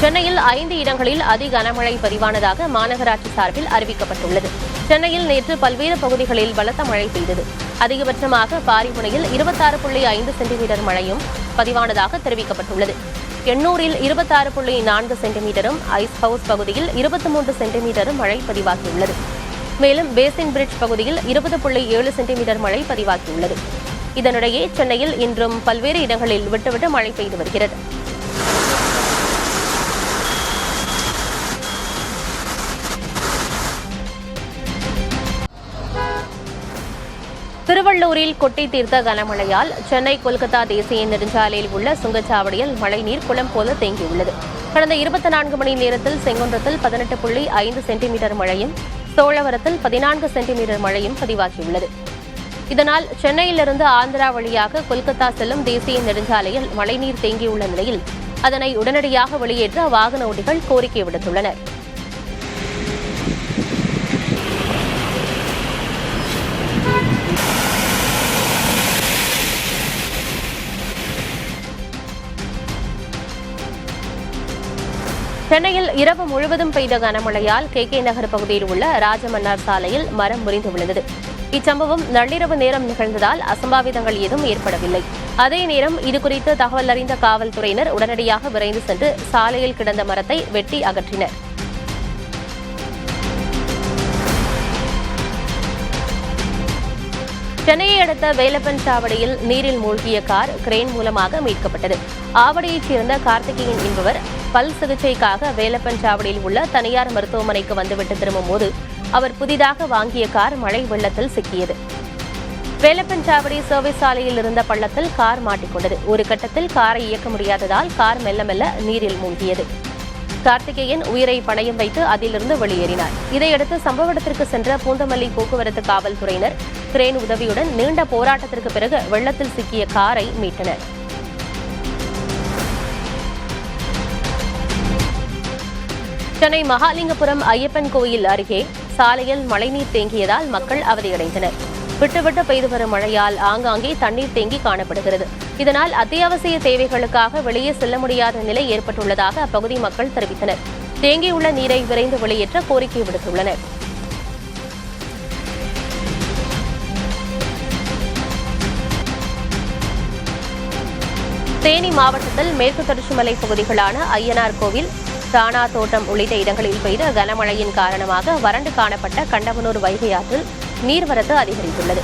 சென்னையில் 5 இடங்களில் அதி கனமழை பதிவானதாக மாநகராட்சி சார்பில் அறிவிக்கப்பட்டுள்ளது. சென்னையில் நேற்று பல்வேறு பகுதிகளில் பலத்த மழை பெய்தது. அதிகபட்சமாக பாரிமுனையில் 26.5 சென்டிமீட்டர் மழையும் பதிவானதாக தெரிவிக்கப்பட்டுள்ளது. எண்ணூரில் 26.4 சென்டிமீட்டரும், ஐஸ் ஹவுஸ் பகுதியில் 23 சென்டிமீட்டரும் மழை பதிவாகியுள்ளது. மேலும் பேசின் பிரிட்ஜ் பகுதியில் 20.7 சென்டிமீட்டர் மழை பதிவாகியுள்ளது. இதனிடையே சென்னையில் இன்றும் பல்வேறு இடங்களில் விட்டுவிட்டு மழை பெய்து வருகிறது. திருவள்ளூரில் கொட்டி தீர்த்த கனமழையால் சென்னை கொல்கத்தா தேசிய நெடுஞ்சாலையில் உள்ள சுங்கச்சாவடியில் மழைநீர் குளம் போல தேங்கியுள்ளது. கடந்த 24 மணி நேரத்தில் செங்குன்றத்தில் 18.5 சென்டிமீட்டர் மழையும், சோழவரத்தில் 14 சென்டிமீட்டர் மழையும் பதிவாகியுள்ளது. இதனால் சென்னையிலிருந்து ஆந்திரா வழியாக கொல்கத்தா செல்லும் தேசிய நெடுஞ்சாலையில் மழைநீர் தேங்கியுள்ள நிலையில் அதனை உடனடியாக வெளியேற்ற வாகன ஓட்டிகள் கோரிக்கை விடுத்துள்ளனர். சென்னையில் இரவு முழுவதும் பெய்த கனமழையால் கே நகர் பகுதியில் உள்ள ராஜமன்னார் சாலையில் மரம் முறிந்து விழுந்தது. இச்சம்பவம் நள்ளிரவு நேரம் நிகழ்ந்ததால் அசம்பாவிதங்கள் ஏதும் ஏற்படவில்லை. அதே நேரம் இதுகுறித்து தகவல் அறிந்த காவல்துறையினர் உடனடியாக விரைந்து சென்று சாலையில் கிடந்த மரத்தை வெட்டி அகற்றினர். சென்னையை அடுத்த வேலப்பன் சாவடியில் நீரில் மூழ்கிய கார் கிரேன் மூலமாக மீட்கப்பட்டது. ஆவடியைச் சேர்ந்த கார்த்திகேயன் என்பவர் பல் சிகிச்சைக்காக வேலப்பன் சாவடியில் உள்ள தனியார் மருத்துவமனைக்கு வந்துவிட்டு திரும்பும்போது அவர் புதிதாக வாங்கிய கார் மழை வெள்ளத்தில் சிக்கியது. வேலப்பன் சாவடி சர்வீஸ் சாலையில் இருந்த பள்ளத்தில் கார் மாட்டிக்கொண்டது. ஒரு கட்டத்தில் காரை இயக்க முடியாததால் கார் மெல்ல மெல்ல நீரில் மூழ்கியது. கார்த்திகேயன் உயிரை பணயம் வைத்து அதிலிருந்து வெளியேறினார். இதையடுத்து சம்பவ இடத்திற்கு சென்ற பூந்தமல்லி போக்குவரத்து காவல்துறையினர் கிரேன் உதவியுடன் நீண்ட போராட்டத்திற்கு பிறகு வெள்ளத்தில் சிக்கிய காரை மீட்டனர். சென்னை மகாலிங்கபுரம் ஐயப்பன் கோயில் அருகே சாலையில் மழைநீர் தேங்கியதால் மக்கள் அவதியடைந்தனர். விட்டுவிட்டு பெய்து வரும் மழையால் ஆங்காங்கே தண்ணீர் தேங்கி காணப்படுகிறது. இதனால் அத்தியாவசிய தேவைகளுக்காக வெளியே செல்ல முடியாத நிலை ஏற்பட்டுள்ளதாக அப்பகுதி மக்கள் தெரிவித்தனர். தேங்கியுள்ள நீரை விரைந்து வெளியேற்ற கோரிக்கை விடுத்துள்ளனர். தேனி மாவட்டத்தில் மேற்கு தொடர்ச்சி மலை பகுதிகளான ஐயனார் கோவில், தானா தோட்டம் உள்ளிட்ட இடங்களில் பெய்த கனமழையின் காரணமாக வறண்டு காணப்பட்ட கண்டவனூர் வைகை ஆற்றில் நீர்வரத்து அதிகரித்துள்ளது.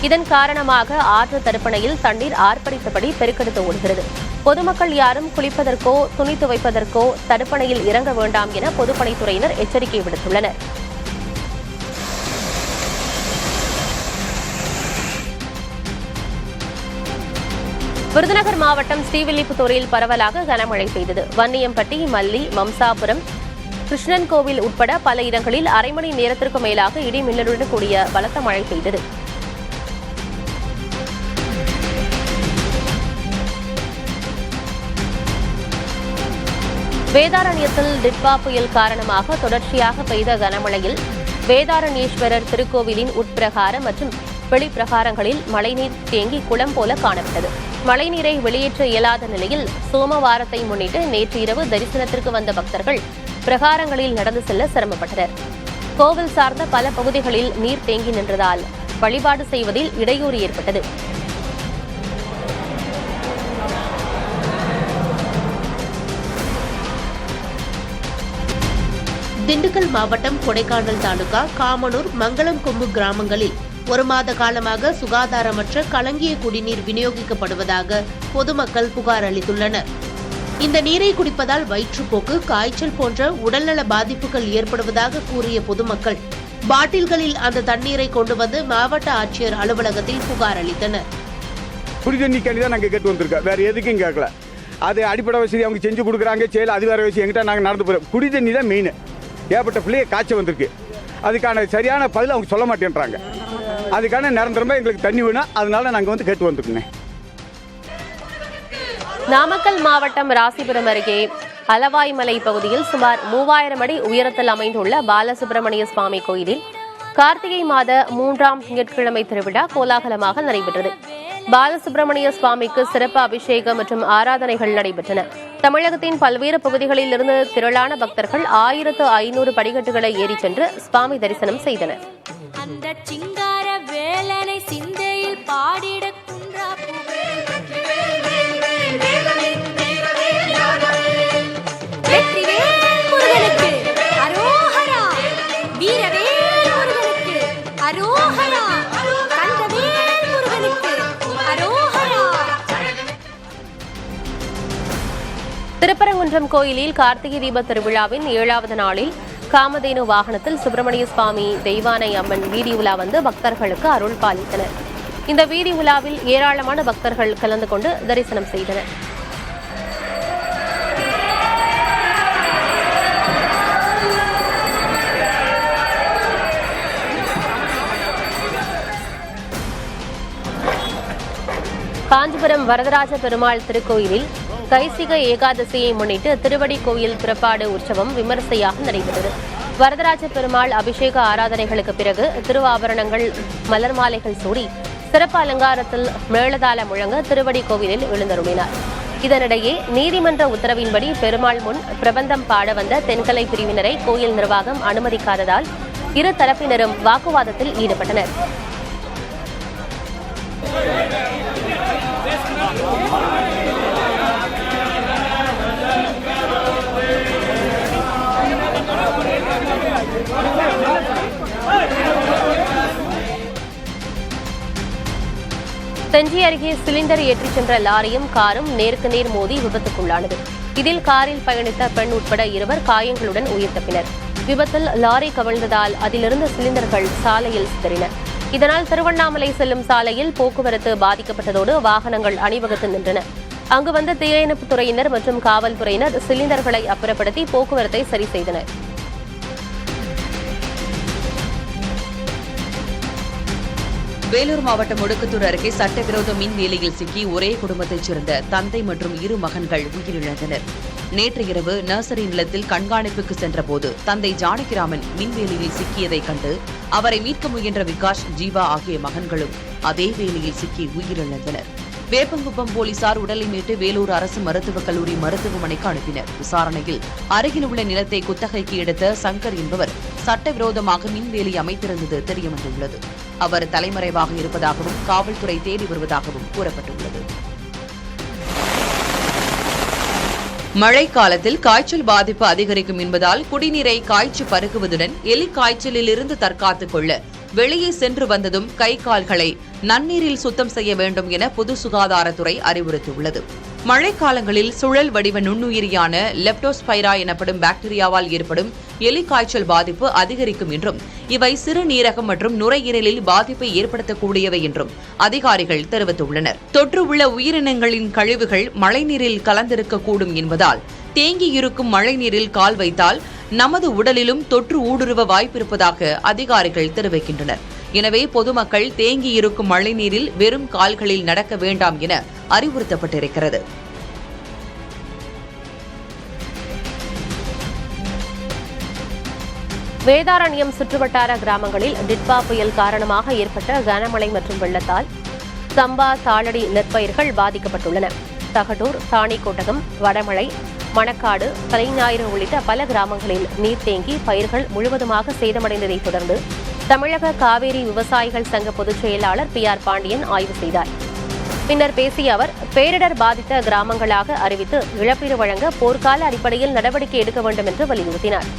இதன் காரணமாக ஆற்று தடுப்பணையில் தண்ணீர் ஆர்ப்பரித்தபடி பெருக்கெடுத்து ஓடுகிறது. பொதுமக்கள் யாரும் குளிப்பதற்கோ துணி துவைப்பதற்கோ தடுப்பணையில் இறங்க வேண்டாம் என பொதுப்பணித்துறையினர் எச்சரிக்கை விடுத்துள்ளனர். விருதுநகர் மாவட்டம் ஸ்ரீவில்லிபுத்தூரில் பரவலாக கனமழை பெய்தது. வன்னியம்பட்டி, மல்லி, மம்சாபுரம், கிருஷ்ணன் கோவில் உட்பட பல இடங்களில் அரை மணி நேரத்திற்கு மேலாக இடி மின்னலுடன் கூடிய பலத்த மழை பெய்தது. வேதாரண்யத்தில் டிட்வா புயல் காரணமாக தொடர்ச்சியாக பெய்த கனமழையில் வேதாரண்யேஸ்வரர் திருக்கோவிலின் உட்பிரகாரம் மற்றும் வெளிப்பிரகாரங்களில் மழைநீர் தேங்கி குளம் போல காணப்பட்டது. மழைநீரை வெளியேற்ற இயலாத நிலையில் சோமவாரத்தை முன்னிட்டு நேற்று இரவு தரிசனத்திற்கு வந்த பக்தர்கள் பிரகாரங்களில் நடந்து செல்ல சிரமப்பட்டனர். கோவில் சார்ந்த பல பகுதிகளில் நீர் தேங்கி நின்றதால் வழிபாடு செய்வதில் இடையூறு ஏற்பட்டது. திண்டுக்கல் மாவட்டம் கொடைக்கானல் தாலுகா காமனூர், மங்களம் கொம்பு கிராமங்களில் 1 மாத காலமாக சுகாதாரமற்ற கலங்கிய குடிநீர் விநியோகிக்கப்படுவதாக பொதுமக்கள் புகார் அளித்துள்ளனர். இந்த நீரை குடிப்பதால் வயிற்றுப்போக்கு, காய்ச்சல் போன்ற உடல்நல பாதிப்புகள் ஏற்படுவதாக கூறிய பொதுமக்கள் பாட்டில்களில் அந்த தண்ணீரை கொண்டு வந்து மாவட்ட ஆட்சியர் அலுவலகத்தில் புகார் அளித்தனர். குடிதண்ணி தான் நாங்கள் கேட்டு வந்திருக்கோம், வேற எதுக்கும் கேட்கல. அது அடிப்படை வசதி அவங்க செஞ்சு கொடுக்குறாங்க, செயல் அது வேற வசதி எங்கிட்ட நாங்கள் நடந்து போகிறோம். குடிதண்ணி தான் மெயின். ஏற்பட்ட பிள்ளைய காய்ச்சல் வந்திருக்கு, அதுக்கான சரியான பதில் அவங்க சொல்ல மாட்டேன்றாங்க. அதுக்கான நிரந்தரமாக எங்களுக்கு தண்ணி வேணும், அதனால நாங்கள் வந்து கேட்டு வந்துருக்கோங்க. நாமக்கல் மாவட்டம் ராசிபுரம் அருகே அளவாய்மலை பகுதியில் சுமார் 3000 அடி உயரத்தில் அமைந்துள்ள பாலசுப்பிரமணிய சுவாமி கோயிலில் கார்த்திகை மாத 3ஆம் திங்கட்கிழமை திருவிழா கோலாகலமாக நடைபெற்றது. பாலசுப்பிரமணிய சுவாமிக்கு சிறப்பு அபிஷேகம் மற்றும் ஆராதனைகள் நடைபெற்றன. தமிழகத்தின் பல்வேறு பகுதிகளில் இருந்து திரளான பக்தர்கள் 1500 படிக்கட்டுகளை ஏறிச் சென்று சுவாமி தரிசனம் செய்தனர். அந்த சிங்கார வேலனை சிந்தையில் பாடிட குன்றா வெற்றிவேல் முருகனுக்கு அரோஹரா, வீரவேல் முருகனுக்கு அரோஹரா, கந்தவேல் முருகனுக்கு அரோஹரா. திருப்பரங்குன்றம் கோயிலில் கார்த்திகை தீப திருவிழாவின் 7வது நாளில் காமதேனு வாகனத்தில் சுப்பிரமணிய சுவாமி, தெய்வானை அம்மன் வீதி உலா வந்து பக்தர்களுக்கு அருள் பாலித்தனர். இந்த வீதி உலாவில் ஏராளமான பக்தர்கள் கலந்து கொண்டு தரிசனம் செய்தனர். காஞ்சிபுரம் வரதராஜ பெருமாள் திருக்கோயிலில் கைசிக ஏகாதசியை முன்னிட்டு திருவடி கோயில் புறப்பாடு உற்சவம் விமரிசையாக நடைபெற்றது. வரதராஜ பெருமாள் அபிஷேக ஆராதனைகளுக்கு பிறகு திருவாபரணங்கள், மலர் மாலைகள் சூடி சிறப்பு அலங்காரத்தில் மேளதாள முழங்க திருவடி கோவிலில் எழுந்தருளினார். இதனிடையே நீதிமன்ற உத்தரவின்படி பெருமாள் முன் பிரபந்தம் பாட வந்த தென்கலை பிரிவினரை கோயில் நிர்வாகம் அனுமதிக்காததால் இரு தரப்பினரும் வாக்குவாதத்தில் ஈடுபட்டனர். செஞ்சி அருகே சிலிண்டர் ஏற்றிச் சென்ற லாரியும் காரும் நேருக்கு நேர் மோதி விபத்துக்குள்ளானது. இதில் காரில் பயணித்த பெண் உட்பட 2 காயங்களுடன் உயிர் தப்பினர். விபத்தில் லாரி கவிழ்ந்ததால் அதிலிருந்த சிலிண்டர்கள் சாலையில் சிதறின. இதனால் திருவண்ணாமலை செல்லும் சாலையில் போக்குவரத்து பாதிக்கப்பட்டதோடு வாகனங்கள் அணிவகுத்து நின்றன. அங்கு வந்த தீயணைப்புத் துறையினர் மற்றும் காவல்துறையினர் சிலிண்டர்களை அப்புறப்படுத்தி போக்குவரத்தை சரி செய்தனர். வேலூர் மாவட்டம் ஒடுக்குத்தூர் அருகே சட்டவிரோத மின் வேலையில் சிக்கி ஒரே குடும்பத்தைச் சேர்ந்த தந்தை மற்றும் 2 மகன்கள் உயிரிழந்தனர். நேற்று இரவு நர்சரி நிலத்தில் கண்காணிப்புக்கு சென்றபோது தந்தை ஜானகிராமன் மின்வேலியில் சிக்கியதைக் கண்டு அவரை மீட்க முயன்ற விகாஷ், ஜீவா ஆகிய மகன்களும் அதே வேலியில் சிக்கி உயிரிழந்தனர். வேப்பங்குப்பம் போலீசார் உடலை மீட்டு வேலூர் அரசு மருத்துவக் கல்லூரி மருத்துவமனைக்கு அனுப்பினர். விசாரணையில் அருகில் உள்ள நிலத்தை குத்தகைக்கு எடுத்த சங்கர் என்பவர் சட்டவிரோதமாக மின்வேலி அமைத்திருந்தது தெரியவந்துள்ளது. அவர் தலைமறைவாக இருப்பதாகவும் காவல்துறை தேடி வருவதாகவும் கூறப்பட்டுள்ளது. மழைக்காலத்தில் காய்ச்சல் பாதிப்பு அதிகரிக்கும் என்பதால் குடிநீரை காய்ச்சி பருகுவதுடன் எலி காய்ச்சலிலிருந்து தற்காத்துக் கொள்ள வெளியே சென்று வந்ததும் கை கால்களை நன்னீரில் சுத்தம் செய்ய வேண்டும் என பொது சுகாதாரத்துறை அறிவுறுத்தியுள்ளது. மழைக்காலங்களில் சுழல் வடிவ நுண்ணுயிரியான லெப்டோஸ்பைரா எனப்படும் பாக்டீரியாவால் ஏற்படும் எலி காய்ச்சல் பாதிப்பு அதிகரிக்கும் என்றும் இவை சிறுநீரகம் மற்றும் நுரையீரலில் பாதிப்பை ஏற்படுத்தக்கூடியவை என்றும் அதிகாரிகள் தெரிவித்துள்ளனர். தொற்று உள்ள உயிரினங்களின் கழிவுகள் மழைநீரில் கலந்திருக்கக்கூடும் என்பதால் தேங்கியிருக்கும் மழைநீரில் கால் வைத்தால் நமது உடலிலும் தொற்று ஊடுருவ வாய்ப்பிருப்பதாக அதிகாரிகள் தெரிவிக்கின்றனர். எனவே பொதுமக்கள் தேங்கியிருக்கும் மழைநீரில் வெறும் கால்களில் நடக்க வேண்டாம் என அறிவுறுத்தப்பட்டிருக்கிறது. வேதாரண்யம் சுற்றுவட்டார கிராமங்களில் டிட்பா புயல் காரணமாக ஏற்பட்ட கனமழை மற்றும் வெள்ளத்தால் சம்பா, தாளடி நெற்பயிர்கள் பாதிக்கப்பட்டுள்ளன. தகடூர், தாணிக்கோட்டகம், வடமலை, மணக்காடு, தலைஞாயிறு உள்ளிட்ட பல கிராமங்களில் நீர் தேங்கி பயிர்கள் முழுவதுமாக சேதமடைந்ததைத் தொடர்ந்து தமிழக காவேரி விவசாயிகள் சங்க பொதுச் செயலாளர் PR பாண்டியன் ஆய்வு செய்தார். பின்னர் பேசிய அவர், பேரிடர் பாதித்த கிராமங்களாக அறிவித்து இழப்பீடு வழங்க போர்க்கால அடிப்படையில் நடவடிக்கை எடுக்க வேண்டும் என்று வலியுறுத்தினார்.